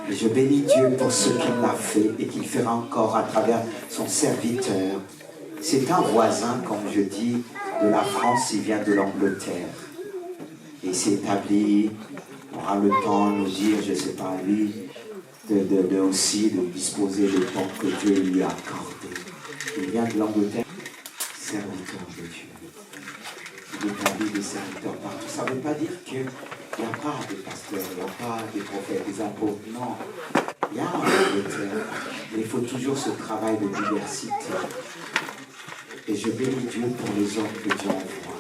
Et je bénis Dieu pour ce qu'il m'a fait et qu'il fera encore à travers son serviteur. C'est un voisin, comme je dis, de la France, il vient de l'Angleterre. Et il s'est établi, on aura le temps de nous dire, je ne sais pas, lui, aussi de disposer le temps que Dieu lui a accordé. Il vient de l'Angleterre, serviteur de Dieu. Il établit des serviteurs partout. Ça ne veut pas dire qu'il n'y a pas de pasteurs, il n'y a pas de prophètes, des apôtres. Non, il y a en Angleterre. Mais il faut toujours ce travail de diversité. Et je bénis Dieu pour les hommes que Dieu envoie.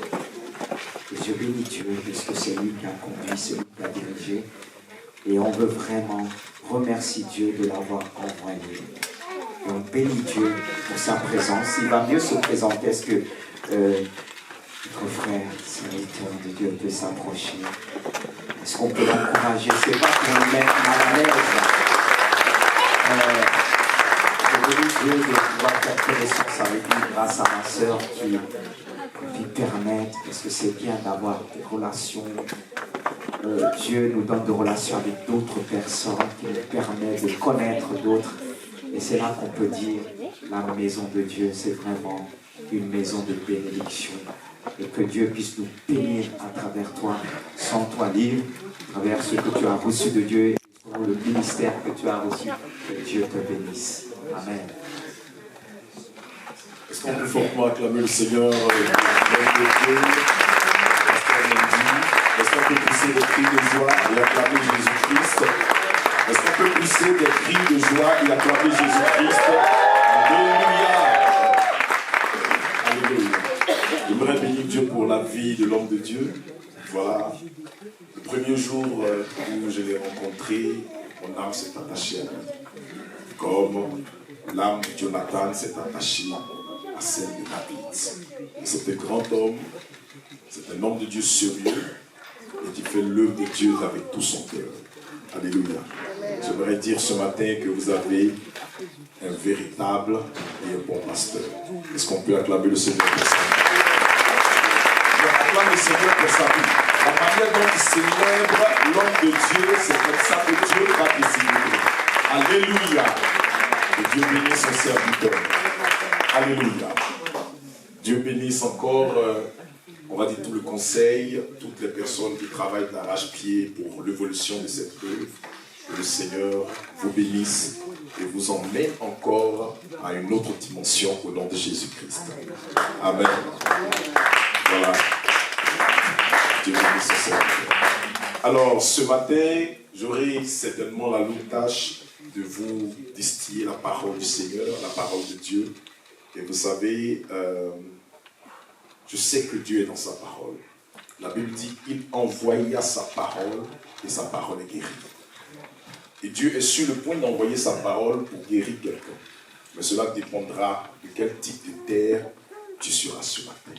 Et je bénis Dieu puisque c'est lui qui a conduit, c'est lui qui a dirigé. Et on veut vraiment remercier Dieu de l'avoir envoyé. Et on bénit Dieu pour sa présence. Il va mieux se présenter. Est-ce que notre frère, serviteur de Dieu, peut s'approcher? Est-ce qu'on peut l'encourager? C'est pas pour le mettre mal à l'aise. Je bénis Dieu de pouvoir faire connaissance avec lui grâce à ma sœur qui lui permet, parce que c'est bien d'avoir des relations. Dieu nous donne des relations avec d'autres personnes qui nous permettent de connaître d'autres. Et c'est là qu'on peut dire, la maison de Dieu, c'est vraiment une maison de bénédiction. Et que Dieu puisse nous bénir à travers toi, sans toi libre, à travers ce que tu as reçu de Dieu, et le ministère que tu as reçu. Que Dieu te bénisse. Amen. Est-ce qu'on peut fortement acclamer le Seigneur de Dieu? Est-ce qu'on peut pousser des cris de joie et acclamer Jésus-Christ? Est-ce qu'on peut pousser des cris de joie et acclamer Jésus-Christ? Alléluia! Alléluia! J'aimerais bénir Dieu pour la vie de l'homme de Dieu. Voilà. Le premier jour où je l'ai rencontré, mon âme s'est attachée à lui. Comme l'âme de Jonathan s'est attachée à celle de David. Et c'est un grand homme, c'est un homme de Dieu sérieux et qui fait l'œuvre de Dieu avec tout son cœur. Alléluia. J'aimerais dire ce matin que vous avez un véritable et un bon pasteur. Est-ce qu'on peut acclamer le Seigneur pour ça? On acclame le Seigneur pour sa vie. La manière dont il célèbre l'homme de Dieu, c'est comme ça que Dieu va te célébrer. Alléluia. Et Dieu bénisse son serviteur. Alléluia. Dieu bénisse encore, on va dire tout le conseil, toutes les personnes qui travaillent d'arrache-pied pour l'évolution de cette œuvre. Que le Seigneur vous bénisse et vous emmène encore à une autre dimension au nom de Jésus-Christ. Amen. Voilà. Dieu bénisse son serviteur. Alors, ce matin, j'aurai certainement la lourde tâche de vous distiller la parole du Seigneur, la parole de Dieu. Et vous savez, je sais que Dieu est dans sa parole. La Bible dit qu'il envoya sa parole et sa parole est guérie. Et Dieu est sur le point d'envoyer sa parole pour guérir quelqu'un. Mais cela dépendra de quel type de terre tu seras ce matin.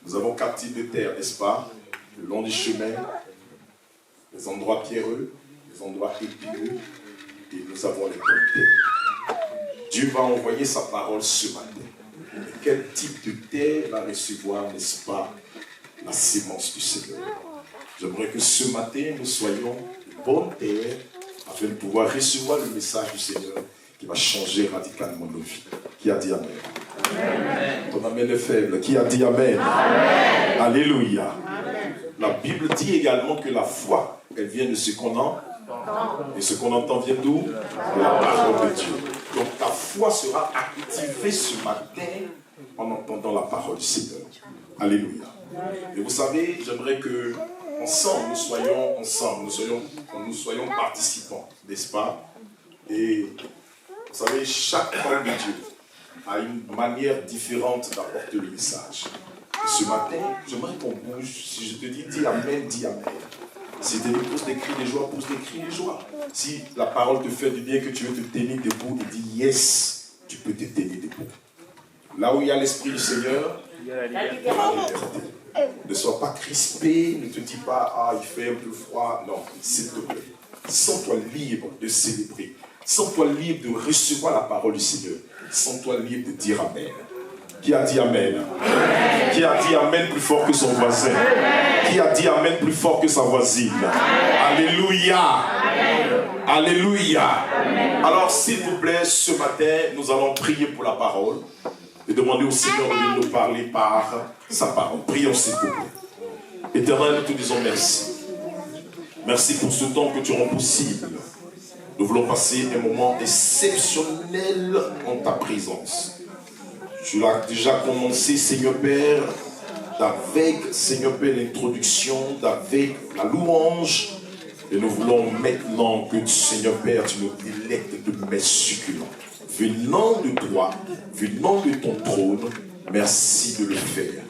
Nous avons 4 types de terre, n'est-ce pas? Le long du chemin, les endroits pierreux, les endroits épineux, et nous avons les bonnes terres. Dieu va envoyer sa parole ce matin. Mais quel type de terre va recevoir, n'est-ce pas, la sémence du Seigneur? J'aimerais que ce matin, nous soyons de bonne terre afin de pouvoir recevoir le message du Seigneur qui va changer radicalement nos vies. Qui a dit Amen? Amen. Ton Amen est faible. Qui a dit Amen? Amen. Alléluia. Amen. La Bible dit également que la foi, elle vient de ce qu'on entend. Et ce qu'on entend vient d'où? De la parole de Dieu. Donc ta foi sera activée ce matin en entendant la parole du Seigneur. Alléluia. Et vous savez, j'aimerais que ensemble, nous soyons participants, n'est-ce pas? Et vous savez, chaque homme de Dieu a une manière différente d'apporter le message. Et ce matin, j'aimerais qu'on bouge. Si je te dis, dis Amen, dis Amen. Si tu te poses des cris de joie, pose des cris de joie. Si la parole te fait du bien, que tu veux te tenir debout, et dis yes, tu peux te tenir debout. Là où il y a l'Esprit du Seigneur, il y a la liberté. Ne sois pas crispé, ne te dis pas, ah, il fait un peu froid. Non, s'il te plaît. Sens-toi libre de célébrer. Sens-toi libre de recevoir la parole du Seigneur. Sens-toi libre de dire Amen. Qui a dit Amen? Amen. Qui a dit Amen plus fort que son voisin? Amen. Qui a dit Amen plus fort que sa voisine? Amen. Alléluia. Amen. Alléluia. Amen. Alors, s'il vous plaît, ce matin, nous allons prier pour la parole et demander au Seigneur de nous parler par sa parole. Prions, s'il vous plaît. Éternel, nous te disons merci. Merci pour ce temps que tu rends possible. Nous voulons passer un moment exceptionnel en ta présence. Tu l'as déjà commencé, Seigneur Père, avec, Seigneur Père, l'introduction, avec la louange. Et nous voulons maintenant que, Seigneur Père, tu nous délectes de mets succulents. Venant de toi, venant de ton trône, merci de le faire.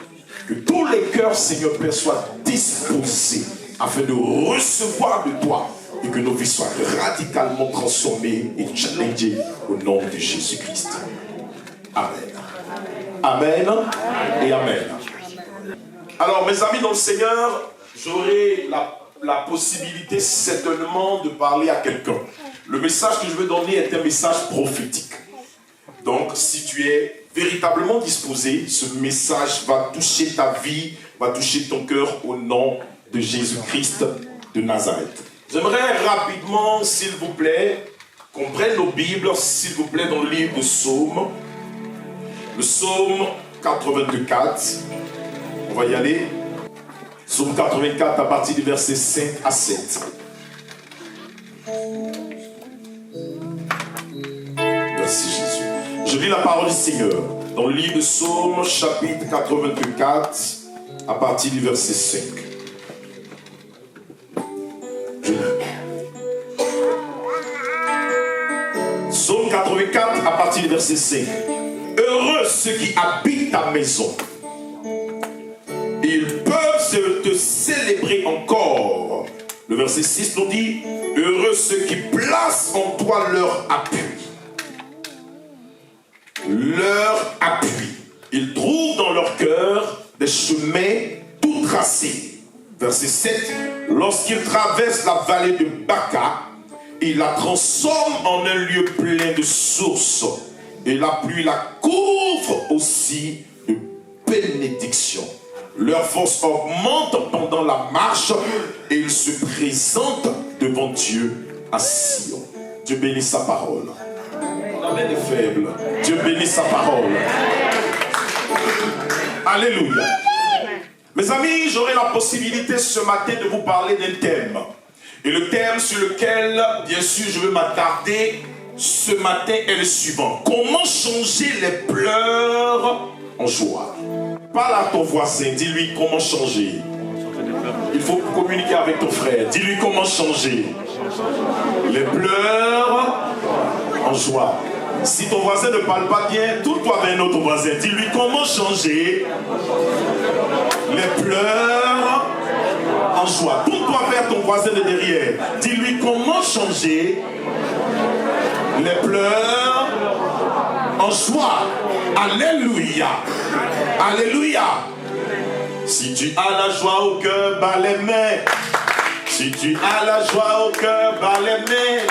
Que tous les cœurs, Seigneur Père, soient disposés afin de recevoir de toi et que nos vies soient radicalement transformées et challengées au nom de Jésus-Christ. Amen. Amen et Amen. Alors, mes amis dans le Seigneur, j'aurai la possibilité certainement de parler à quelqu'un. Le message que je veux donner est un message prophétique. Donc, si tu es véritablement disposé, ce message va toucher ta vie, va toucher ton cœur au nom de Jésus-Christ de Nazareth. J'aimerais rapidement, s'il vous plaît, qu'on prenne nos Bibles, s'il vous plaît, dans le livre de Psaume. Le Psaume 84. On va y aller. Psaume 84 à partir du verset 5 à 7. Merci Jésus. Je lis la parole du Seigneur dans le livre de Psaume, chapitre 84, à partir du verset 5. Psaume 84 à partir du verset 5. Heureux ceux qui habitent ta maison. Ils peuvent te célébrer encore. Le verset 6 nous dit, heureux ceux qui placent en toi leur appui. Leur appui. Ils trouvent dans leur cœur des chemins tout tracés. Verset 7, lorsqu'ils traversent la vallée de Baca, il la transforme en un lieu plein de sources. Et la pluie la couvre aussi de bénédictions. Leur force augmente pendant la marche et ils se présentent devant Dieu à Sion. Dieu bénit sa parole. On est des faibles. Dieu bénit sa parole. Alléluia. Mes amis, j'aurai la possibilité ce matin de vous parler d'un thème. Et le thème sur lequel, bien sûr, je veux m'attarder ce matin est le suivant. Comment changer les pleurs en joie? Parle à ton voisin, dis-lui comment changer. Il faut communiquer avec ton frère. Dis-lui comment changer les pleurs en joie. Si ton voisin ne parle pas bien, tourne-toi vers un autre voisin. Dis-lui comment changer les pleurs en joie. Tourne-toi vers ton voisin de derrière. Dis-lui comment changer les pleurs en joie. Alléluia. Alléluia. Si tu as la joie au cœur, bats les mains. Si tu as la joie au cœur, bats les mains.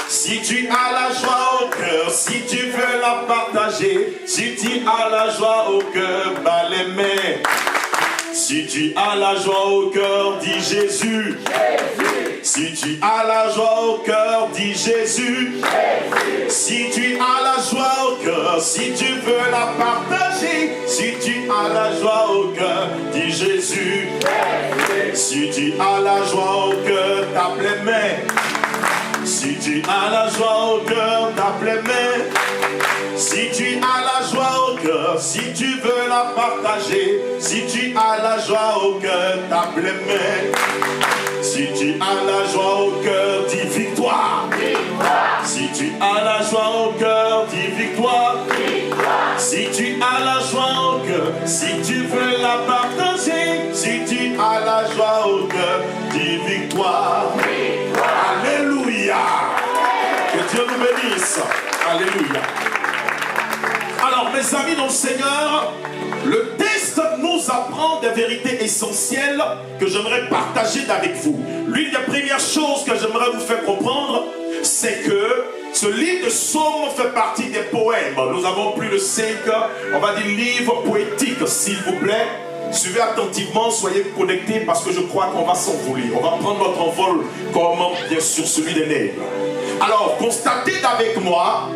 Si tu as la joie au cœur, si tu veux la partager. Si tu as la joie au cœur, bats les mains. Si tu as la joie au cœur, dis Jésus. Si tu as la joie au cœur, dis Jésus. Si tu as la joie au cœur, si tu veux la partager. Si tu as la joie au cœur, dis Jésus. Si tu as la joie au cœur, tape les mains. Si tu as la joie au cœur, tape les mains. Si tu as la joie au cœur, si tu veux la partager. Si tu as la joie au cœur, tape les mains. Si tu as la joie au cœur, dis victoire. Si tu as la joie au cœur, dis victoire. Si tu as la joie au cœur, si tu veux la partager. Si tu as la joie au cœur, dis victoire. Alléluia. Que Dieu nous bénisse. Alléluia. Alors, mes amis dans le Seigneur, le texte nous apprend des vérités essentielles que j'aimerais partager avec vous. L'une des premières choses que j'aimerais vous faire comprendre, c'est que ce livre de Psaume fait partie des poèmes. Nous avons plus de 5, on va dire, livres poétiques, s'il vous plaît. Suivez attentivement, soyez connectés parce que je crois qu'on va s'envoler. On va prendre notre envol comme bien sûr celui des nègres. Alors, constatez avec moi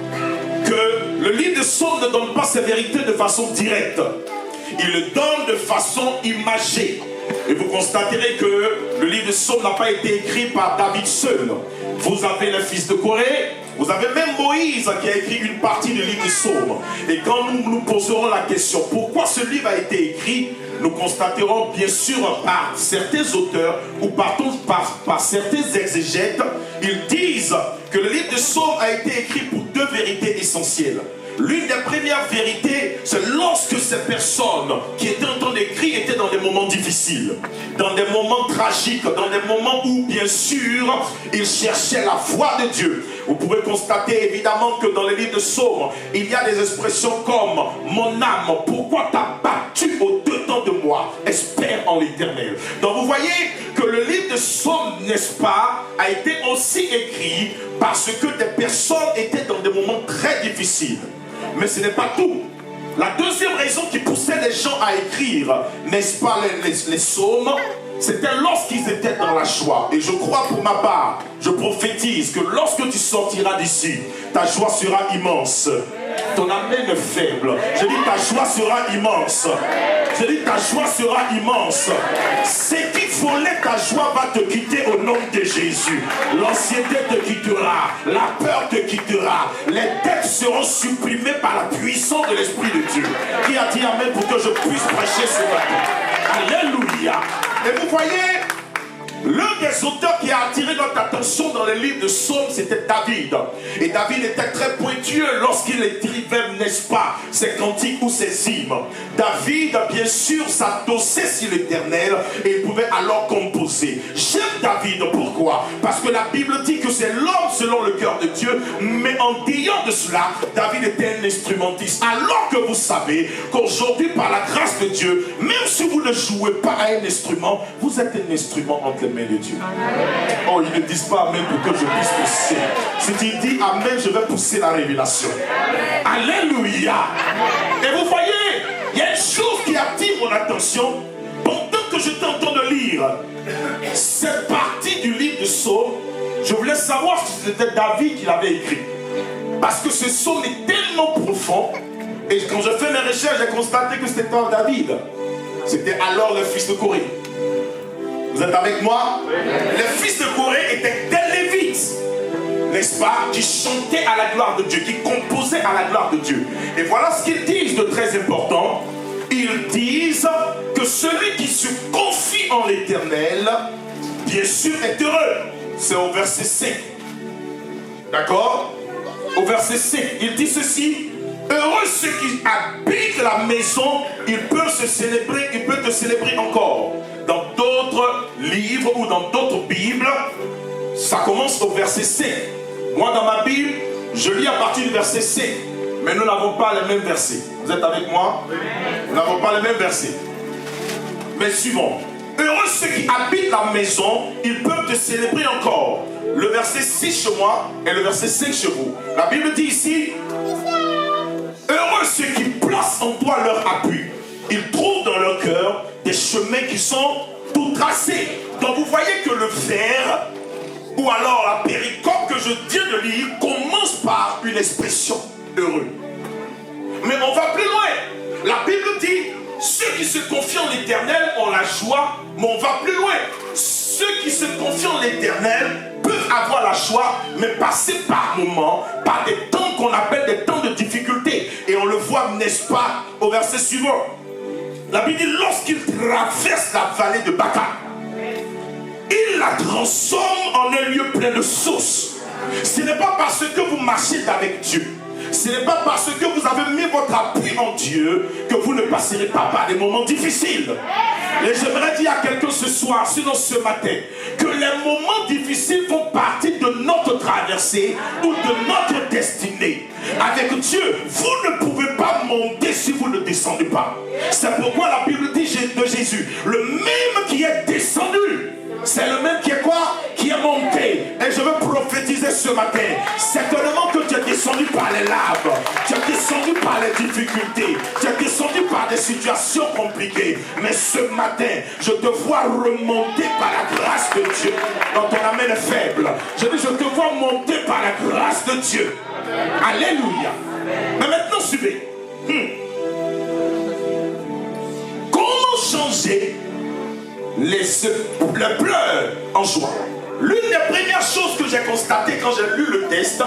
que le livre de Psaumes ne donne pas ses vérités de façon directe. Il le donne de façon imagée. Et vous constaterez que le livre de Psaumes n'a pas été écrit par David seul. Vous avez le fils de Corée, vous avez même Moïse qui a écrit une partie du livre de Psaumes. Et quand nous nous poserons la question, pourquoi ce livre a été écrit, nous constaterons bien sûr par certains auteurs ou par certains exégètes, ils disent que le livre de Psaumes a été écrit pour deux vérités essentielles. L'une des premières vérités, c'est lorsque ces personnes qui étaient en train d'écrire étaient dans des moments difficiles, dans des moments tragiques, dans des moments où, bien sûr, ils cherchaient la voix de Dieu. Vous pouvez constater évidemment que dans les livres de Psaumes, il y a des expressions comme « Mon âme, pourquoi t'as battu au-dedans de moi? Espère en l'Éternel. » Donc vous voyez que le livre de Psaumes, n'est-ce pas, a été aussi écrit parce que des personnes étaient dans des moments très difficiles. Mais ce n'est pas tout. La deuxième raison qui poussait les gens à écrire, n'est-ce pas, les psaumes, c'était lorsqu'ils étaient dans la joie. Et je crois pour ma part, je prophétise que lorsque tu sortiras d'ici, ta joie sera immense. Ton amen est faible. Je dis ta joie sera immense. Je dis ta joie sera immense. Ce qui volait ta joie va te quitter au nom de Jésus. L'anxiété te quittera. La peur te quittera. Les dettes seront supprimées par la puissance de l'Esprit de Dieu. Qui a dit amen pour que je puisse prêcher ce matin? Alléluia. Et vous voyez, l'un des auteurs qui a attiré notre attention dans les livres de Psaumes, c'était David. Et David était très pointueux lorsqu'il écrivait, n'est-ce pas, ses cantiques ou ses hymnes. David, bien sûr, s'adossait sur l'Éternel et il pouvait alors composer. J'aime David, pourquoi? Parce que la Bible dit que c'est l'homme selon le cœur de Dieu, mais en disant de cela, David était un instrumentiste. Alors que vous savez qu'aujourd'hui, par la grâce de Dieu, même si vous ne jouez pas à un instrument, vous êtes un instrument entre les mains de Dieu. Oh, ils ne disent pas amen pour que je puisse pousser. Si tu dis amen, je vais pousser la révélation. Alléluia. Et vous voyez, il y a une chose qui attire mon attention. Pendant que j'étais en train de lire cette partie du livre de Psaumes, je voulais savoir si c'était David qui l'avait écrit. Parce que ce psaume est tellement profond. Et quand je fais mes recherches, j'ai constaté que c'était pas David. C'était alors le fils de Corée. Vous êtes avec moi? Les fils de Corée étaient des Lévites, n'est-ce pas, qui chantaient à la gloire de Dieu, qui composaient à la gloire de Dieu. Et voilà ce qu'ils disent de très important. Ils disent que celui qui se confie en l'Éternel, bien sûr, est heureux. C'est au verset 5. D'accord? Au verset 5, il dit ceci. Heureux ceux qui habitent la maison, ils peuvent se célébrer, ils peuvent te célébrer encore. Dans d'autres livres ou dans d'autres Bibles, ça commence au verset 5. Moi, dans ma Bible, je lis à partir du verset 5. Mais nous n'avons pas les mêmes versets. Vous êtes avec moi? Nous n'avons pas les mêmes versets. Mais suivons. Heureux ceux qui habitent la maison, ils peuvent te célébrer encore. Le verset 6 chez moi et le verset 5 chez vous. La Bible dit ici, heureux ceux qui placent en toi leur appui. Ils trouvent dans leur cœur des chemins qui sont tout tracés. Donc vous voyez que le vers, ou alors la péricope que je viens de lire, commence par une expression heureux. Mais on va plus loin. La Bible dit, ceux qui se confient en l'Éternel ont la joie, mais on va plus loin. Ceux qui se confient en l'Éternel peuvent avoir la joie, mais passer par moments, par des temps qu'on appelle des temps de difficulté. Et on le voit, n'est-ce pas, au verset suivant. La Bible dit, lorsqu'il traverse la vallée de Baca, il la transforme en un lieu plein de sources. Ce n'est pas parce que vous marchez avec Dieu, ce n'est pas parce que vous avez mis votre appui en Dieu que vous ne passerez pas par des moments difficiles. Et j'aimerais dire à quelqu'un ce soir, sinon ce matin, que les moments difficiles font partie de notre traversée ou de notre destinée. Avec Dieu, vous ne pouvez pas monter si vous ne descendez pas. C'est pourquoi la Bible dit de Jésus, le même qui est descendu, c'est le même qui est quoi? Qui est monté. Et je veux prophétiser ce matin. Certainement que tu tu es descendu par les laves, tu es descendu par les difficultés, tu es descendu par des situations compliquées. Mais ce matin, je te vois remonter par la grâce de Dieu. Quand ton âme est faible, je dis, je te vois monter par la grâce de Dieu. Alléluia. Mais maintenant, suivez. Comment changer les pleurs en joie? L'une des premières choses que j'ai constatées quand j'ai lu le texte,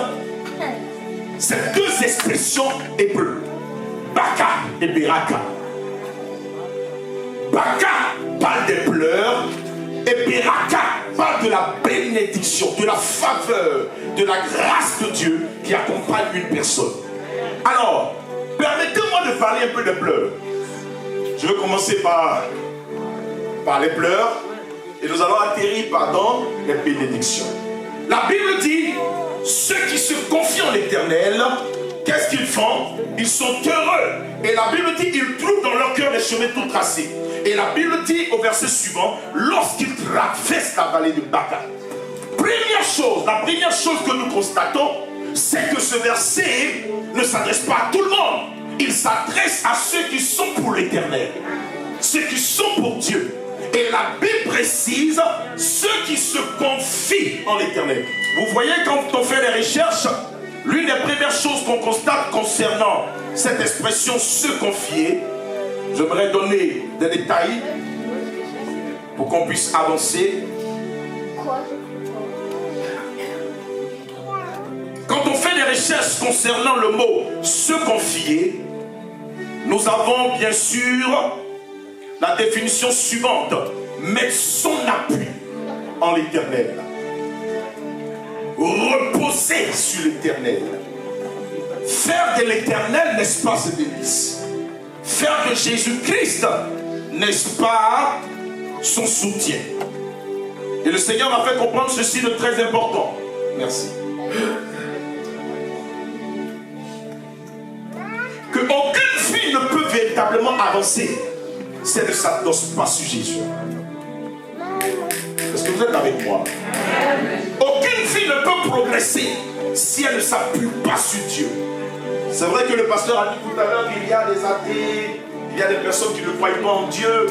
c'est deux expressions hébreues. Baka et Beraka. Baka parle des pleurs et Beraka parle de la bénédiction, de la faveur, de la grâce de Dieu qui accompagne une personne. Alors, permettez-moi de parler un peu des pleurs. Je vais commencer par les pleurs et nous allons atterrir dans les bénédictions. La Bible dit, ceux qui se confient en l'Éternel, qu'est-ce qu'ils font? Ils sont heureux. Et la Bible dit, ils trouvent dans leur cœur les chemins tout tracés. Et la Bible dit au verset suivant, lorsqu'ils traversent la vallée de Baka. La première chose que nous constatons, c'est que ce verset ne s'adresse pas à tout le monde. Il s'adresse à ceux qui sont pour l'Éternel, ceux qui sont pour Dieu. Et la Bible précise ceux qui se confient en l'Éternel. Vous voyez, quand on fait des recherches, l'une des premières choses qu'on constate concernant cette expression se confier, j'aimerais donner des détails pour qu'on puisse avancer. Quand on fait des recherches concernant le mot se confier, nous avons bien sûr la définition suivante: mettre son appui en l'Éternel, reposer sur l'Éternel, faire de l'Éternel, n'est-ce pas, ses délices, faire de Jésus-Christ, n'est-ce pas, son soutien. Et le Seigneur m'a fait comprendre ceci de très important. Merci. Que aucune fille ne peut véritablement avancer si elle ne s'adosse pas sur Jésus. Est-ce que vous êtes avec moi? Aucune fille ne peut progresser si elle ne s'appuie pas sur Dieu. C'est vrai que le pasteur a dit tout à l'heure qu'il y a des athées, il y a des personnes qui ne croient pas en Dieu.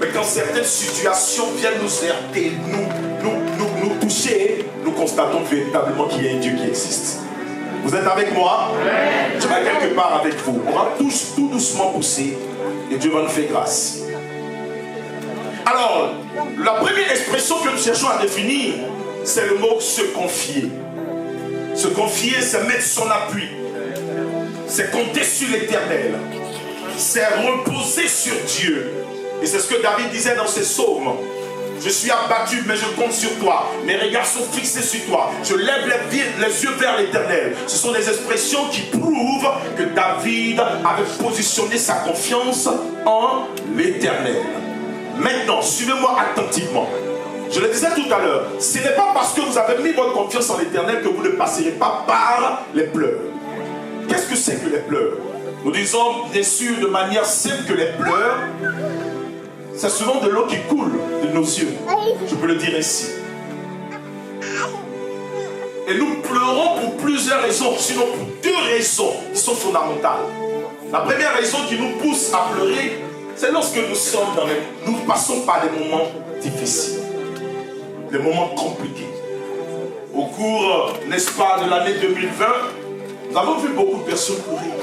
Mais quand certaines situations viennent nous heurter, nous toucher, nous constatons véritablement qu'il y a un Dieu qui existe. Vous êtes avec moi? Je vais quelque part avec vous. On va tous tout doucement pousser et Dieu va nous faire grâce. Alors, la première expression que nous cherchons à définir, c'est le mot se confier. Se confier, c'est mettre son appui. C'est compter sur l'Éternel. C'est reposer sur Dieu. Et c'est ce que David disait dans ses psaumes. Je suis abattu, mais je compte sur toi. Mes regards sont fixés sur toi. Je lève les yeux vers l'Éternel. Ce sont des expressions qui prouvent que David avait positionné sa confiance en l'Éternel. Maintenant, suivez-moi attentivement. Je le disais tout à l'heure, ce n'est pas parce que vous avez mis votre confiance en l'Éternel que vous ne passerez pas par les pleurs. Qu'est-ce que c'est que les pleurs? Nous disons bien sûr de manière simple que les pleurs, c'est souvent de l'eau qui coule de nos yeux. Je peux le dire ainsi. Et nous pleurons pour plusieurs raisons, sinon pour deux raisons qui sont fondamentales. La première raison qui nous pousse à pleurer, c'est lorsque nous passons par des moments difficiles, des moments compliqués. Au cours, n'est-ce pas, de l'année 2020, nous avons vu beaucoup de personnes pleurer,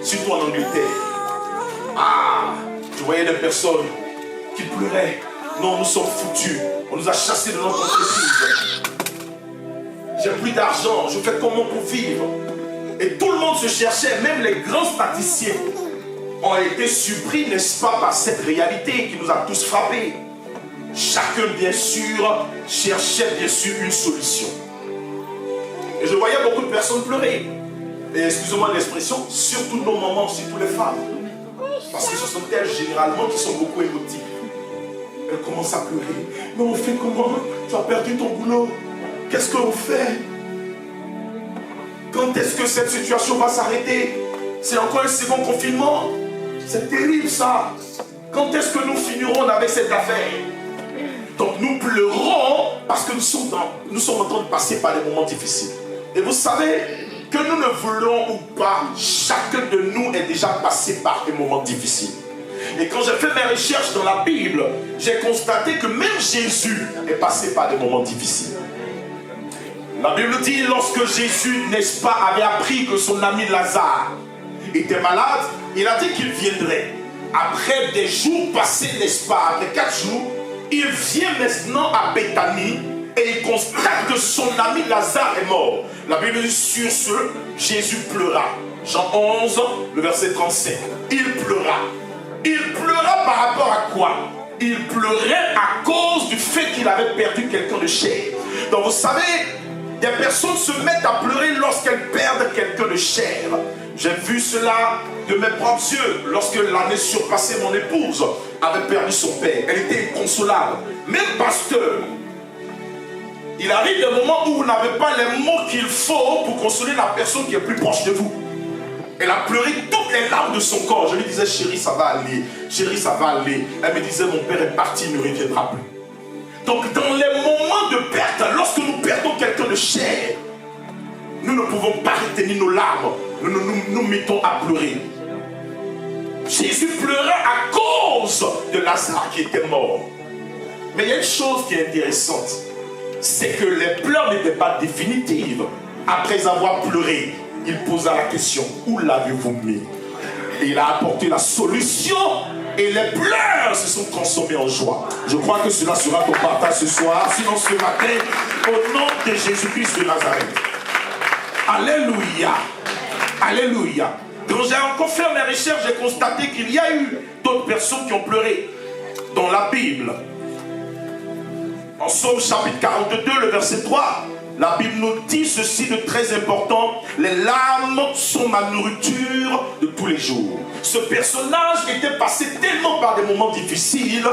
surtout en Angleterre. Je voyais des personnes qui pleuraient. Non, nous sommes foutus. On nous a chassés de notre entreprise. J'ai plus d'argent. Je fais comment pour vivre? Et tout le monde se cherchait. Même les grands statisticiens ont été surpris, n'est-ce pas, par cette réalité qui nous a tous frappés. Chacun, bien sûr, cherchait bien sûr une solution. Et je voyais beaucoup de personnes pleurer. Et excusez-moi l'expression, surtout nos mamans, surtout les femmes. Parce que ce sont elles généralement qui sont beaucoup émotives. Elles commencent à pleurer. Mais on fait comment? Tu as perdu ton boulot. Qu'est-ce qu'on fait? Quand est-ce que cette situation va s'arrêter? C'est encore un second confinement. C'est terrible ça. Quand est-ce que nous finirons avec cette affaire? Donc nous pleurons parce que nous sommes en train de passer par des moments difficiles. Et vous savez, que nous ne voulons ou pas, chacun de nous est déjà passé par des moments difficiles. Et quand j'ai fait mes recherches dans la Bible, j'ai constaté que même Jésus est passé par des moments difficiles. La Bible dit, lorsque Jésus, n'est-ce pas, avait appris que son ami Lazare était malade, il a dit qu'il viendrait. Après des jours passés, n'est-ce pas, après 4 jours, il vient maintenant à Béthanie et il constate que son ami Lazare est mort. La Bible dit, sur ce, Jésus pleura. Jean 11, le verset 37. Il pleura. Il pleura par rapport à quoi? Il pleurait à cause du fait qu'il avait perdu quelqu'un de cher. Donc vous savez, des personnes se mettent à pleurer lorsqu'elles perdent quelqu'un de cher. J'ai vu cela de mes propres yeux lorsque l'année surpassée, mon épouse avait perdu son père. Elle était inconsolable. Même pasteur, il arrive des moments où vous n'avez pas les mots qu'il faut pour consoler la personne qui est plus proche de vous. Elle a pleuré toutes les larmes de son corps. Je lui disais, chérie, ça va aller. Chérie, ça va aller. Elle me disait, mon père est parti, il ne reviendra plus. Donc, dans les moments de perte, lorsque nous perdons quelqu'un de cher, nous ne pouvons pas retenir nos larmes. Nous mettons à pleurer. Jésus pleurait à cause de Lazare qui était mort. Mais il y a une chose qui est intéressante. C'est que les pleurs n'étaient pas définitives. Après avoir pleuré, il posa la question, où l'avez-vous mis? Et il a apporté la solution et les pleurs se sont transformés en joie. Je crois que cela sera ton partage ce soir, sinon ce matin, au nom de Jésus-Christ de Nazareth. Alléluia. Alléluia. Quand j'ai encore fait mes recherches, j'ai constaté qu'il y a eu d'autres personnes qui ont pleuré dans la Bible. En Psaume chapitre 42, le verset 3, la Bible nous dit ceci de très important. Les larmes sont ma nourriture de tous les jours. Ce personnage était passé tellement par des moments difficiles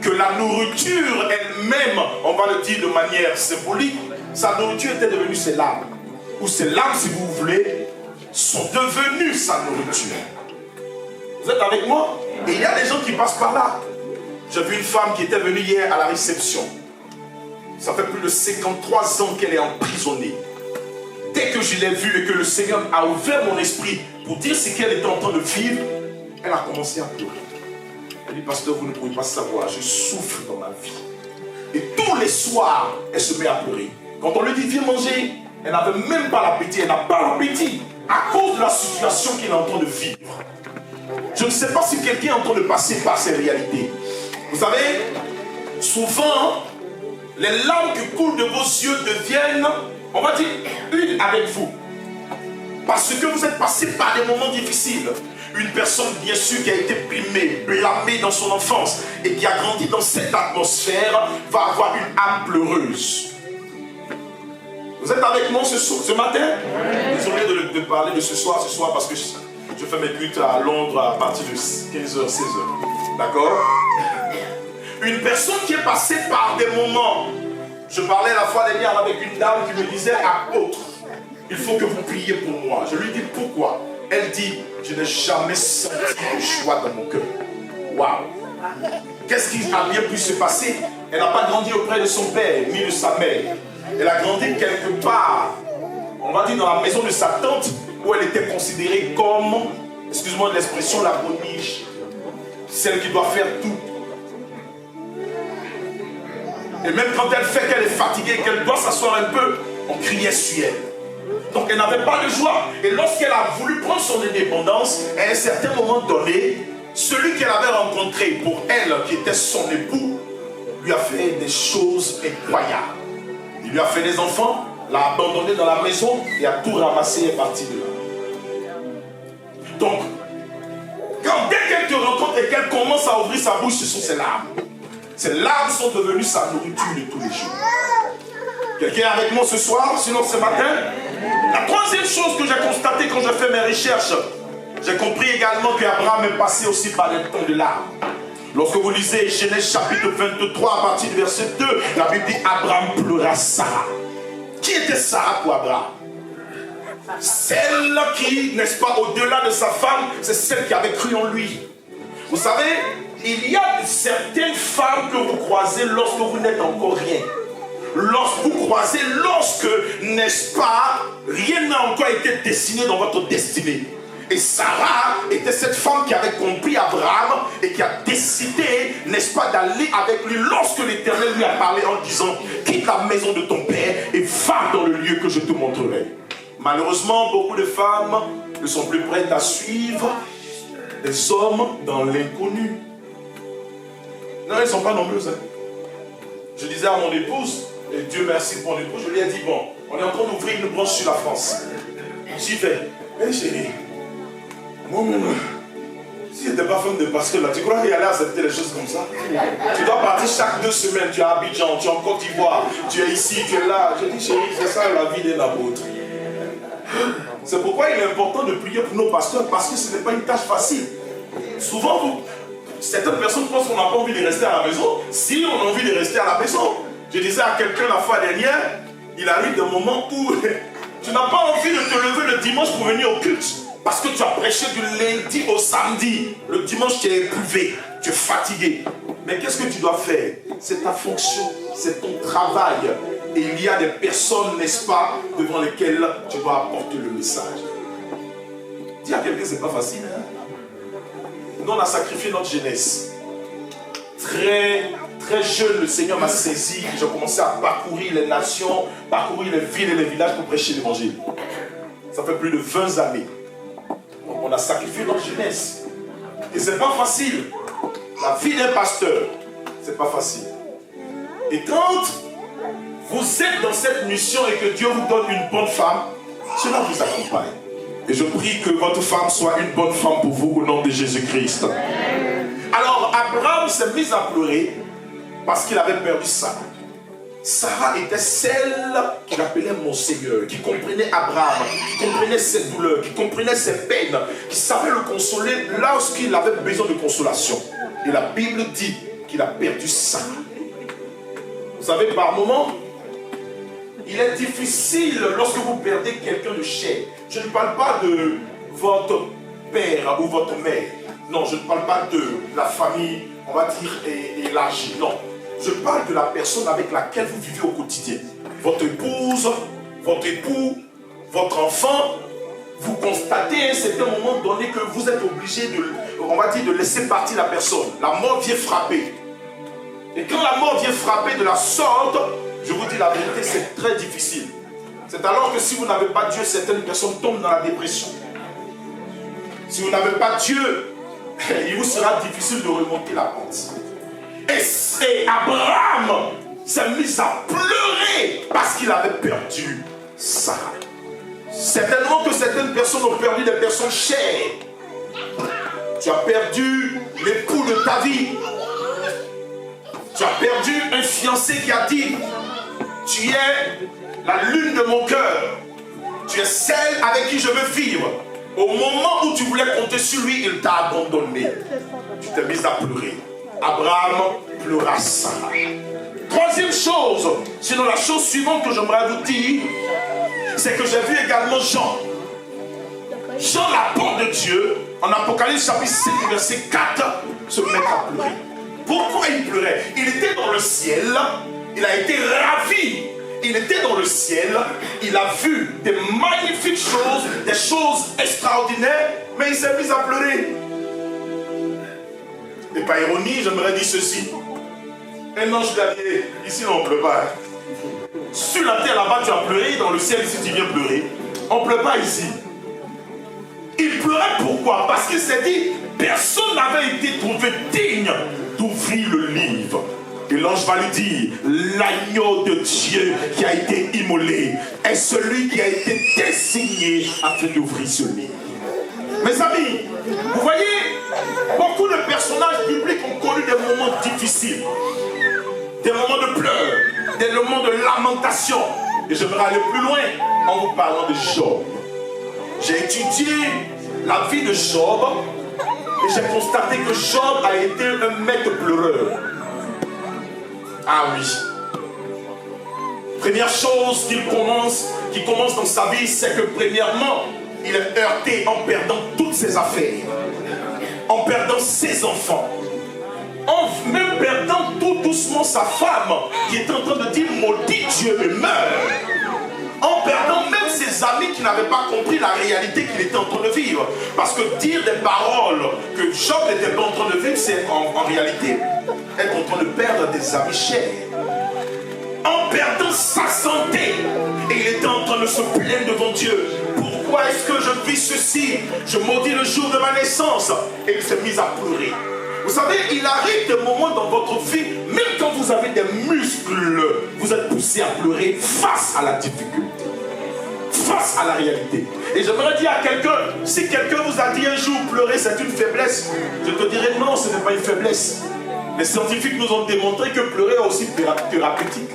que la nourriture elle-même, on va le dire de manière symbolique, sa nourriture était devenue ses larmes. Ou ses larmes, si vous voulez, sont devenues sa nourriture. Vous êtes avec moi? Et il y a des gens qui passent par là. J'ai vu une femme qui était venue hier à la réception. Ça fait plus de 53 ans qu'elle est emprisonnée. Dès que je l'ai vue et que le Seigneur a ouvert mon esprit pour dire ce qu'elle était en train de vivre, elle a commencé à pleurer. Elle dit, pasteur, vous ne pouvez pas savoir, je souffre dans ma vie. Et tous les soirs, elle se met à pleurer. Quand on lui dit, viens manger, elle n'avait même pas l'appétit. Elle n'a pas l'appétit à cause de la situation qu'elle est en train de vivre. Je ne sais pas si quelqu'un est en train de passer par ces réalités. Vous savez, souvent, les larmes qui coulent de vos yeux deviennent, on va dire, une avec vous. Parce que vous êtes passé par des moments difficiles. Une personne, bien sûr, qui a été brimée, blâmée dans son enfance et qui a grandi dans cette atmosphère, va avoir une âme pleureuse. Vous êtes avec moi ce matin? Désolé de parler de ce soir parce que je fais mes buts à Londres à partir de 15h, 16h. D'accord? Une personne qui est passée par des moments. Je parlais la fois dernière avec une dame qui me disait, apôtre, il faut que vous priez pour moi. Je lui dis pourquoi? Elle dit, je n'ai jamais senti de joie dans mon cœur. Waouh! Qu'est-ce qui a bien pu se passer? Elle n'a pas grandi auprès de son père, ni de sa mère. Elle a grandi quelque part, on va dire dans la maison de sa tante, où elle était considérée comme, excuse-moi de l'expression, la boniche. Celle qui doit faire tout. Et même quand elle fait qu'elle est fatiguée, qu'elle doit s'asseoir un peu, on criait sur elle. Donc elle n'avait pas de joie. Et lorsqu'elle a voulu prendre son indépendance, à un certain moment donné, celui qu'elle avait rencontré pour elle, qui était son époux, lui a fait des choses incroyables. Il lui a fait des enfants, l'a abandonné dans la maison et a tout ramassé et est parti de là. Donc, dès qu'elle te rencontre et qu'elle commence à ouvrir sa bouche, ce sont ses larmes. Ces larmes sont devenues sa nourriture de tous les jours. Quelqu'un est avec moi ce soir, sinon ce matin? La troisième chose que j'ai constatée quand j'ai fait mes recherches, j'ai compris également qu'Abraham est passé aussi par des temps de larmes. Lorsque vous lisez Genèse chapitre 23 à partir du verset 2, la Bible dit Abraham pleura Sarah. Qui était Sarah pour Abraham? Celle qui, n'est-ce pas, au-delà de sa femme, c'est celle qui avait cru en lui. Vous savez, il y a certaines femmes que vous croisez lorsque vous n'êtes encore rien. Lorsque vous croisez, n'est-ce pas, Rien n'a encore été dessiné dans votre destinée. Et Sarah était cette femme qui avait compris Abraham et qui a décidé, n'est-ce pas, d'aller avec lui lorsque l'Éternel lui a parlé en disant: quitte la maison de ton père et va dans le lieu que je te montrerai. Malheureusement, beaucoup de femmes ne sont plus prêtes à suivre des hommes dans l'inconnu. Non, elles ne sont pas nombreuses. Hein. Je disais à mon épouse, et Dieu merci pour mon épouse, je lui ai dit: bon, on est en train d'ouvrir une branche sur la France. J'y vais. Eh chérie, moi-même, si je n'étais pas femme de pasteur là, tu crois qu'il allait accepter les choses comme ça? Tu dois partir chaque 2 semaines, tu es à Abidjan, tu es en Côte d'Ivoire, tu es ici, tu es là. Je dis: chérie, c'est ça la vie d'un apôtre. C'est pourquoi il est important de prier pour nos pasteurs, parce que ce n'est pas une tâche facile. Souvent, certaines personnes pensent qu'on n'a pas envie de rester à la maison. Si on a envie de rester à la maison, je disais à quelqu'un la fois dernière, il arrive des moments où tu n'as pas envie de te lever le dimanche pour venir au culte. Parce que tu as prêché du lundi au samedi. Le dimanche, tu es éprouvé, tu es fatigué. Mais qu'est-ce que tu dois faire? C'est ta fonction, c'est ton travail. Et il y a des personnes, n'est-ce pas, devant lesquelles tu dois apporter le message. Dis à quelqu'un, c'est pas facile. Hein? Nous, on a sacrifié notre jeunesse. Très jeune, le Seigneur m'a saisi. J'ai commencé à parcourir les nations, parcourir les villes et les villages pour prêcher l'évangile. Ça fait plus de 20 années. Donc on a sacrifié notre jeunesse. Et c'est pas facile. La vie d'un pasteur, c'est pas facile. Et quand vous êtes dans cette mission et que Dieu vous donne une bonne femme, cela vous accompagne. Et je prie que votre femme soit une bonne femme pour vous au nom de Jésus-Christ. Alors Abraham s'est mis à pleurer parce qu'il avait perdu Sarah. Sarah était celle qu'il appelait mon Seigneur, qui comprenait Abraham, qui comprenait ses douleurs, qui comprenait ses peines, qui savait le consoler lorsqu'il avait besoin de consolation. Et la Bible dit qu'il a perdu Sarah. Vous savez, par moments, il est difficile lorsque vous perdez quelqu'un de cher. Je ne parle pas de votre père ou votre mère. Non, je ne parle pas de la famille, on va dire, élargie. Non. Je parle de la personne avec laquelle vous vivez au quotidien. Votre épouse, votre époux, votre enfant. Vous constatez à un certain moment donné que vous êtes obligé de laisser partir la personne. La mort vient frapper. Et quand la mort vient frapper de la sorte, je vous dis la vérité, c'est très difficile. C'est alors que si vous n'avez pas Dieu, certaines personnes tombent dans la dépression. Si vous n'avez pas Dieu, il vous sera difficile de remonter la pente. Et Abraham s'est mis à pleurer parce qu'il avait perdu Sarah. Certainement que certaines personnes ont perdu des personnes chères. Tu as perdu l'époux de ta vie. Tu as perdu un fiancé qui a dit: tu es la lune de mon cœur. Tu es celle avec qui je veux vivre. Au moment où tu voulais compter sur lui, il t'a abandonné. Tu t'es mis à pleurer. Abraham pleura Sarah. Troisième chose, sinon la chose suivante que j'aimerais vous dire, c'est que j'ai vu également Jean. Jean, l'apôtre de Dieu, en Apocalypse chapitre 7, verset 4, se met à pleurer. Pourquoi il pleurait? Il était dans le ciel, il a été ravi. Il était dans le ciel, il a vu des magnifiques choses, des choses extraordinaires, mais il s'est mis à pleurer. Et par ironie, j'aimerais dire ceci. Un ange lui a dit: ici on ne pleure pas. Sur la terre là-bas tu as pleuré, dans le ciel ici tu viens pleurer. On ne pleure pas ici. Il pleurait pourquoi? Parce qu'il s'est dit: personne n'avait été trouvé digne d'ouvrir le livre. Et l'ange va lui dire: l'agneau de Dieu qui a été immolé est celui qui a été désigné afin d'ouvrir ce livre. Mes amis, vous voyez, beaucoup de personnages bibliques ont connu des moments difficiles, des moments de pleurs, des moments de lamentation. Et j'aimerais aller plus loin en vous parlant de Job. J'ai étudié la vie de Job et j'ai constaté que Job a été un maître pleureur. Ah oui. Première chose qui commence dans sa vie, c'est que premièrement, il est heurté en perdant toutes ses affaires, en perdant ses enfants, en même perdant tout doucement sa femme qui est en train de dire: maudit Dieu et meurt, en perdant même ses des amis qui n'avaient pas compris la réalité qu'il était en train de vivre. Parce que dire des paroles que Job n'était pas en train de vivre, c'est en réalité être en train de perdre des amis chers. En perdant sa santé, et il était en train de se plaindre devant Dieu. Pourquoi est-ce que je vis ceci? Je maudis le jour de ma naissance. Et il s'est mis à pleurer. Vous savez, il arrive des moments dans votre vie, même quand vous avez des muscles, vous êtes poussé à pleurer face à la difficulté, face à la réalité. Et j'aimerais dire à quelqu'un, si quelqu'un vous a dit un jour pleurer c'est une faiblesse, je te dirais non, ce n'est pas une faiblesse. Les scientifiques nous ont démontré que pleurer est aussi thérapeutique.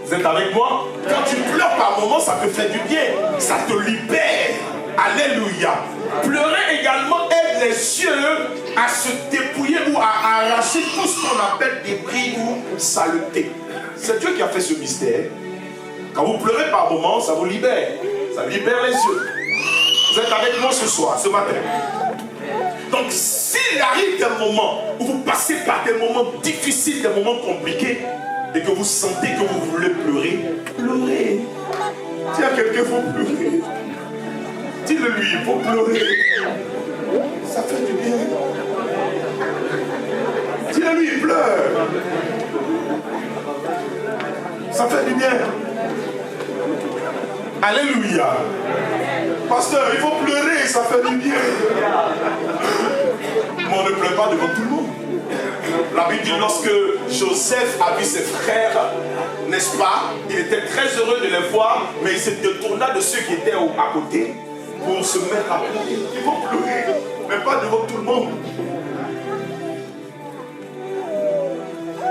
Vous êtes avec moi? Quand tu pleures par moments, ça te fait du bien, ça te libère. Alléluia. Pleurer également aide les cieux à se dépouiller ou à arracher tout ce qu'on appelle débris ou saleté. C'est Dieu qui a fait ce mystère. Quand vous pleurez par moments, ça vous libère. Ça libère les yeux. Vous êtes avec moi ce soir, ce matin. Donc s'il arrive des moments où vous passez par des moments difficiles, des moments compliqués, et que vous sentez que vous voulez pleurer, pleurez. Dis à quelqu'un, il faut pleurer. Dis-le lui, il faut pleurer. Ça fait du bien. Dis-le lui, il pleure. Ça fait du bien. Alléluia. Pasteur, il faut pleurer, ça fait du bien. Mais on ne pleure pas devant tout le monde. La Bible dit lorsque Joseph a vu ses frères, n'est-ce pas, il était très heureux de les voir, mais il se détourna de ceux qui étaient à côté pour se mettre à pleurer. Il faut pleurer, mais pas devant tout le monde.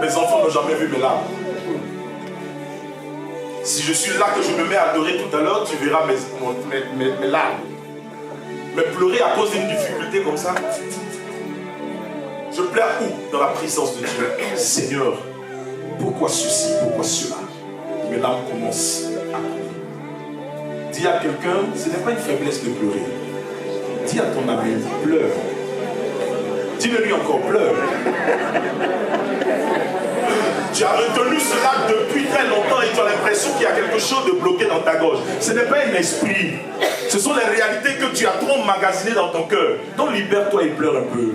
Mes enfants n'ont jamais vu mes larmes. Si je suis là, que je me mets à adorer tout à l'heure, tu verras mes larmes. Mais pleurer à cause d'une difficulté comme ça, je pleure où? Dans la présence de Dieu. Seigneur, pourquoi ceci, pourquoi cela? Mes larmes commencent à couler. Dis à quelqu'un, ce n'est pas une faiblesse de pleurer. Dis à ton ami, pleure. Dis-le lui encore, pleure. Tu as retenu cela depuis très longtemps et tu as l'impression qu'il y a quelque chose de bloqué dans ta gorge. Ce n'est pas un esprit. Ce sont les réalités que tu as trop emmagasinées dans ton cœur. Donc libère-toi et pleure un peu.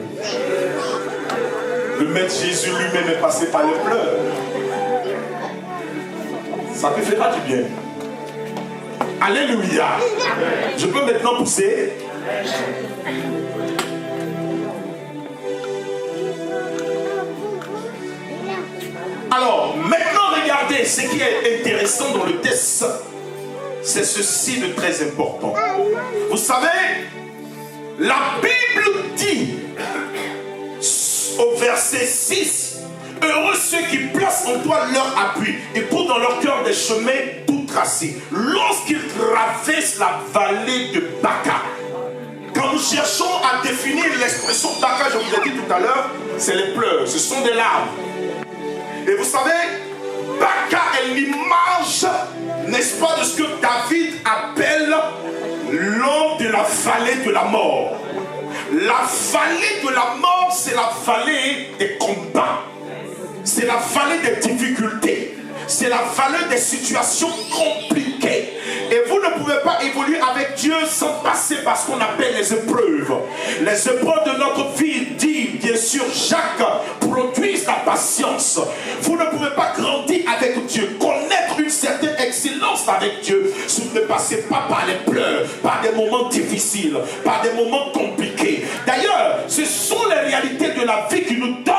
Le Maître Jésus lui-même est passé par les pleurs. Ça te fera du bien. Alléluia. Je peux maintenant pousser. Alors, maintenant regardez ce qui est intéressant dans le texte. C'est ceci de très important. Vous savez, la Bible dit au verset 6, heureux ceux qui placent en toi leur appui et posent dans leur cœur des chemins tout tracés. Lorsqu'ils traversent la vallée de Baca. Quand nous cherchons à définir l'expression Baca, je vous ai dit tout à l'heure, c'est les pleurs, ce sont des larmes. Et vous savez, Baca est l'image, n'est-ce pas, de ce que David appelle l'homme de la vallée de la mort. La vallée de la mort, c'est la vallée des combats. C'est la vallée des difficultés. C'est la vallée des situations compliquées. Et vous ne pouvez pas évoluer avec Dieu sans passer par ce qu'on appelle les épreuves. Les épreuves de notre vie, dit bien sûr Jacques, produisent la patience. Vous ne pouvez pas grandir avec Dieu, connaître une certaine excellence avec Dieu, si vous ne passez pas par les pleurs, par des moments difficiles, par des moments compliqués. D'ailleurs, ce sont les réalités de la vie qui nous donnent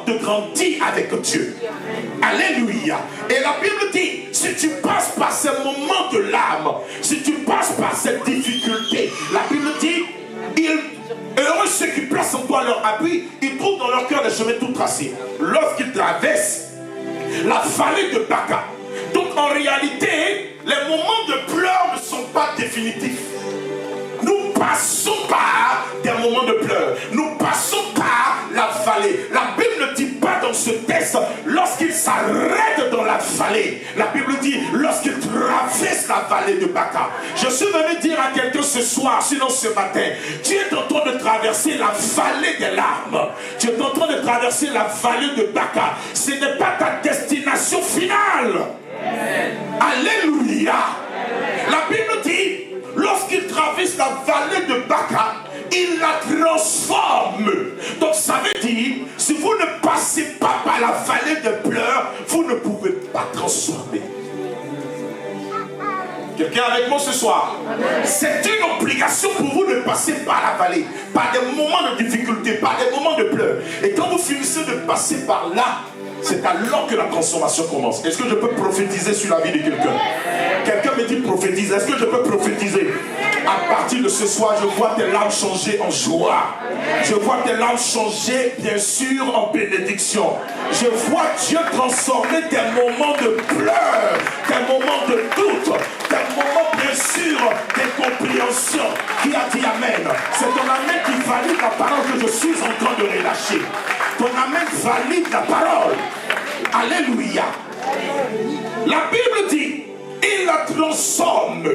de grandir avec Dieu. Alléluia. Et la Bible dit, si tu passes par ces moments de larmes, si tu passes par cette difficulté, la Bible dit, heureux ceux qui placent en toi leur appui, ils trouvent dans leur cœur des chemins tout tracés. Lorsqu'ils traversent la vallée de Baca. Donc en réalité, les moments de pleurs ne sont pas définitifs. Nous passons par des moments de pleurs. Nous passons par la vallée. La Bible ne dit pas dans ce texte lorsqu'il s'arrête dans la vallée. La Bible dit lorsqu'il traverse la vallée de Baca. Je suis venu dire à quelqu'un ce soir, sinon ce matin, tu es en train de traverser la vallée des larmes. Tu es en train de traverser la vallée de Baca. Ce n'est pas ta destination finale. Alléluia. La Bible dit la vallée de Baca, il la transforme. Donc ça veut dire, si vous ne passez pas par la vallée de pleurs, vous ne pouvez pas transformer. Quelqu'un avec moi ce soir? C'est une obligation pour vous de passer par la vallée, par des moments de difficulté, par des moments de pleurs. Et quand vous finissez de passer par là, c'est alors que la transformation commence. Est-ce que je peux prophétiser sur la vie de quelqu'un? Quelqu'un me dit prophétiser. Est-ce que je peux prophétiser? À partir de ce soir, je vois tes larmes changer en joie. Je vois tes larmes changer, bien sûr, en bénédiction. Je vois Dieu transformer tes moments de pleurs, tes moments de doute, tes moments, bien sûr, d'incompréhension. Qui a dit Amen? C'est ton Amen qui valide la parole que je suis en train de relâcher. Ton Amen valide la parole. Alléluia. La Bible dit, il la transforme.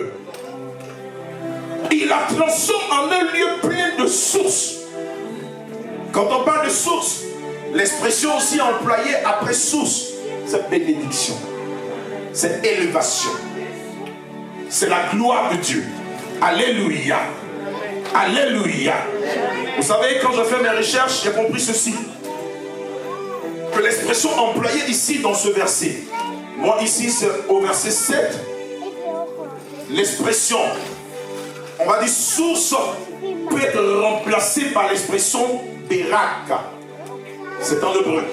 Il la transforme en un lieu plein de sources. Quand on parle de sources, l'expression aussi employée après source, c'est bénédiction, c'est élévation, c'est la gloire de Dieu. Alléluia. Alléluia. Vous savez, quand je fais mes recherches, j'ai compris ceci. Que l'expression employée ici dans ce verset, moi ici c'est au verset 7, l'expression, on va dire source, peut être remplacée par l'expression Beraka. C'est en hébreu.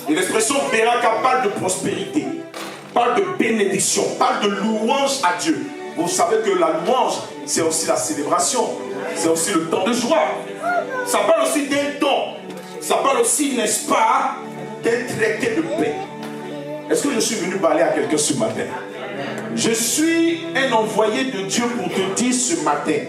Et l'expression Beraka parle de prospérité, parle de bénédiction, parle de louange à Dieu. Vous savez que la louange, c'est aussi la célébration, c'est aussi le temps de joie. Ça parle aussi d'un don, ça parle aussi, n'est-ce pas, d'un traité de paix. Est-ce que je suis venu parler à quelqu'un ce matin? Je suis un envoyé de Dieu pour te dire ce matin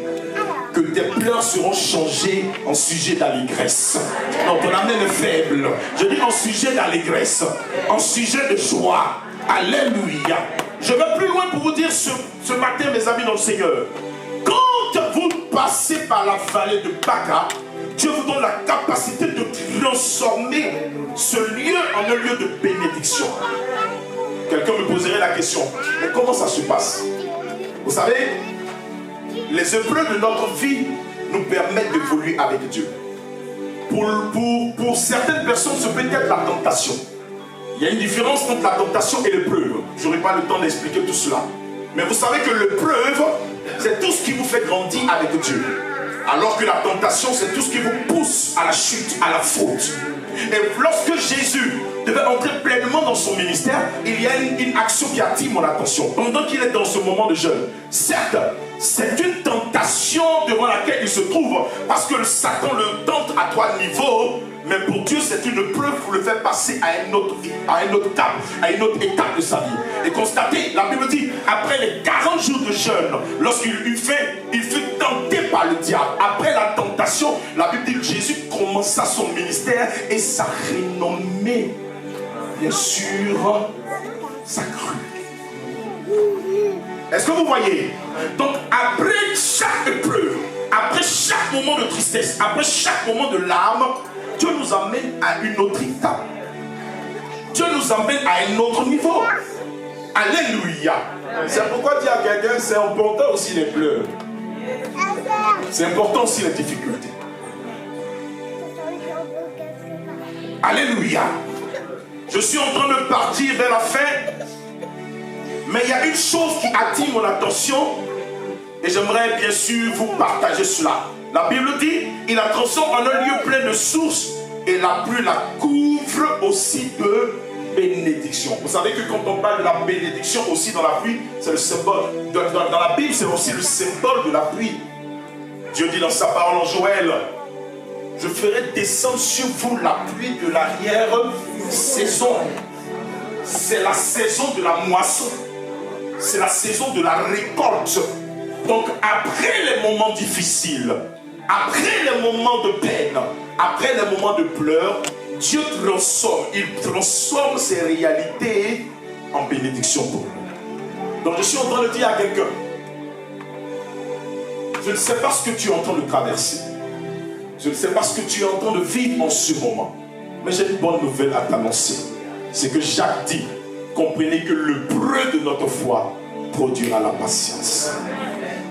que tes pleurs seront changés en sujet d'allégresse. Non, ton amen est faible. Je dis en sujet d'allégresse, en sujet de joie. Alléluia. Je vais plus loin pour vous dire ce matin, mes amis dans le Seigneur. Quand vous passez par la vallée de Baca, Dieu vous donne la capacité de transformer ce lieu en un lieu de bénédiction. Quelqu'un me poserait la question, mais comment ça se passe? Vous savez, les épreuves de notre vie nous permettent d'évoluer avec Dieu. Pour certaines personnes, ce peut être la tentation. Il y a une différence entre la tentation et l'épreuve. Je n'aurai pas le temps d'expliquer tout cela. Mais vous savez que l'épreuve, c'est tout ce qui vous fait grandir avec Dieu. Alors que la tentation, c'est tout ce qui vous pousse à la chute, à la faute. Et lorsque Jésus devait entrer pleinement dans son ministère, il y a une action qui attire mon attention. Pendant qu'il est dans ce moment de jeûne, certes, c'est une tentation devant laquelle il se trouve, parce que le Satan le tente à 3 niveaux, mais pour Dieu, c'est une preuve pour le faire passer à une autre étape de sa vie. Et constatez, la Bible dit, après les 40 jours de jeûne, lorsqu'il fut tenté par le diable, après la tentation, la Bible dit que Jésus commença son ministère et sa renommée, bien sûr, s'accrut. Est-ce que vous voyez? Donc, après chaque épreuve, après chaque moment de tristesse, après chaque moment de larmes, Dieu nous amène à une autre étape. Dieu nous amène à un autre niveau. Alléluia. C'est pourquoi dire à quelqu'un, c'est important aussi les pleurs. C'est important aussi les difficultés. Alléluia. Je suis en train de partir vers la fin. Mais il y a une chose qui attire mon attention. Et j'aimerais bien sûr vous partager cela. La Bible dit, il la transforme en un lieu plein de sources et la pluie la couvre aussi de bénédiction. Vous savez que quand on parle de la bénédiction aussi dans la pluie, c'est le symbole. Dans la Bible, c'est aussi le symbole de la pluie. Dieu dit dans sa parole en Joël, je ferai descendre sur vous la pluie de l'arrière-saison. C'est la saison de la moisson. C'est la saison de la récolte. Donc après les moments difficiles, après les moments de peine, après les moments de pleurs, Dieu transforme, il transforme ces réalités en bénédiction pour nous. Donc je suis en train de dire à quelqu'un, je ne sais pas ce que tu es en train de traverser, je ne sais pas ce que tu es en train de vivre en ce moment, mais j'ai une bonne nouvelle à t'annoncer. C'est que Jacques dit, comprenez que le preux de notre foi produira la patience.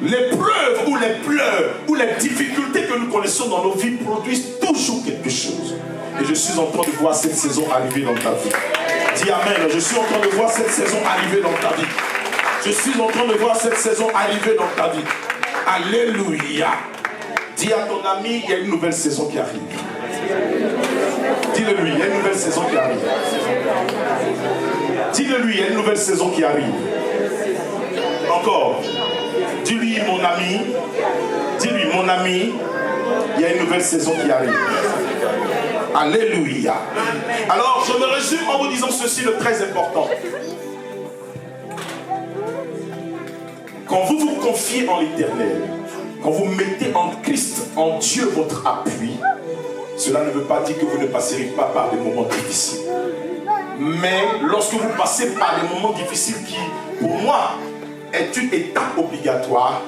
L'épreuve ou les pleurs ou les difficultés que nous connaissons dans nos vies produisent toujours quelque chose. Et je suis en train de voir cette saison arriver dans ta vie. Dis amen. Je suis en train de voir cette saison arriver dans ta vie. Je suis en train de voir cette saison arriver dans ta vie. Alléluia. Dis à ton ami, il y a une nouvelle saison qui arrive. Dis-le lui, il y a une nouvelle saison qui arrive. Dis-le lui, il y a une nouvelle saison qui arrive. Encore. Dis-lui, mon ami. Dis-lui, mon ami, il y a une nouvelle saison qui arrive. Alléluia. Alors, je me résume en vous disant ceci, le très important. Quand vous vous confiez en l'Éternel, quand vous mettez en Christ, en Dieu, votre appui, cela ne veut pas dire que vous ne passerez pas par des moments difficiles. Mais lorsque vous passez par des moments difficiles qui, pour moi, est une étape obligatoire,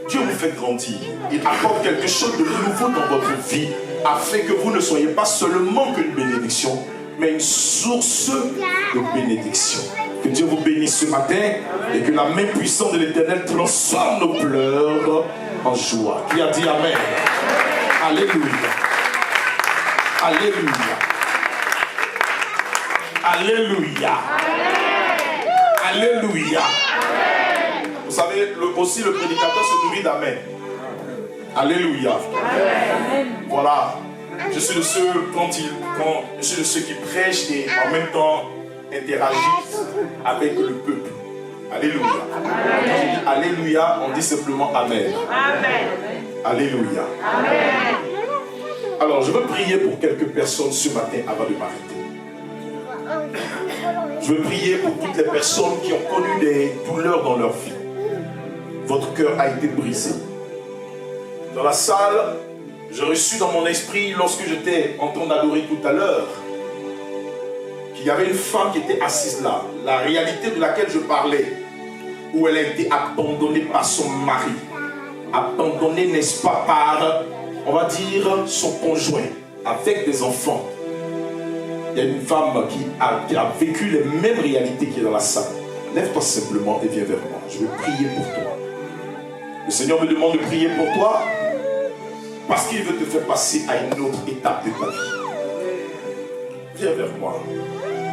Dieu vous fait grandir. Il apporte quelque chose de nouveau dans votre vie afin que vous ne soyez pas seulement qu'une bénédiction, mais une source de bénédiction. Que Dieu vous bénisse ce matin et que la main puissante de l'Éternel transforme nos pleurs en joie. Qui a dit amen? Alléluia. Alléluia. Alléluia. Alléluia. Vous savez, aussi le prédicateur se nourrit d'amen. Alléluia. Voilà. Je suis de ceux je suis de ceux qui prêchent et en même temps interagissent avec le peuple. Alléluia. Alléluia, on dit simplement amen. Alléluia. Alors, je veux prier pour quelques personnes ce matin avant de m'arrêter. Je veux prier pour toutes les personnes qui ont connu des douleurs dans leur vie. Votre cœur a été brisé. Dans la salle, j'ai reçu dans mon esprit, lorsque j'étais en train d'adorer tout à l'heure, qu'il y avait une femme qui était assise là. La réalité de laquelle je parlais, où elle a été abandonnée par son mari. Abandonnée, n'est-ce pas, par, on va dire, son conjoint, avec des enfants. Il y a une femme qui a vécu les mêmes réalités qui est dans la salle. Lève-toi simplement et viens vers moi. Je vais prier pour toi. Le Seigneur me demande de prier pour toi parce qu'il veut te faire passer à une autre étape de ta vie. Viens vers moi.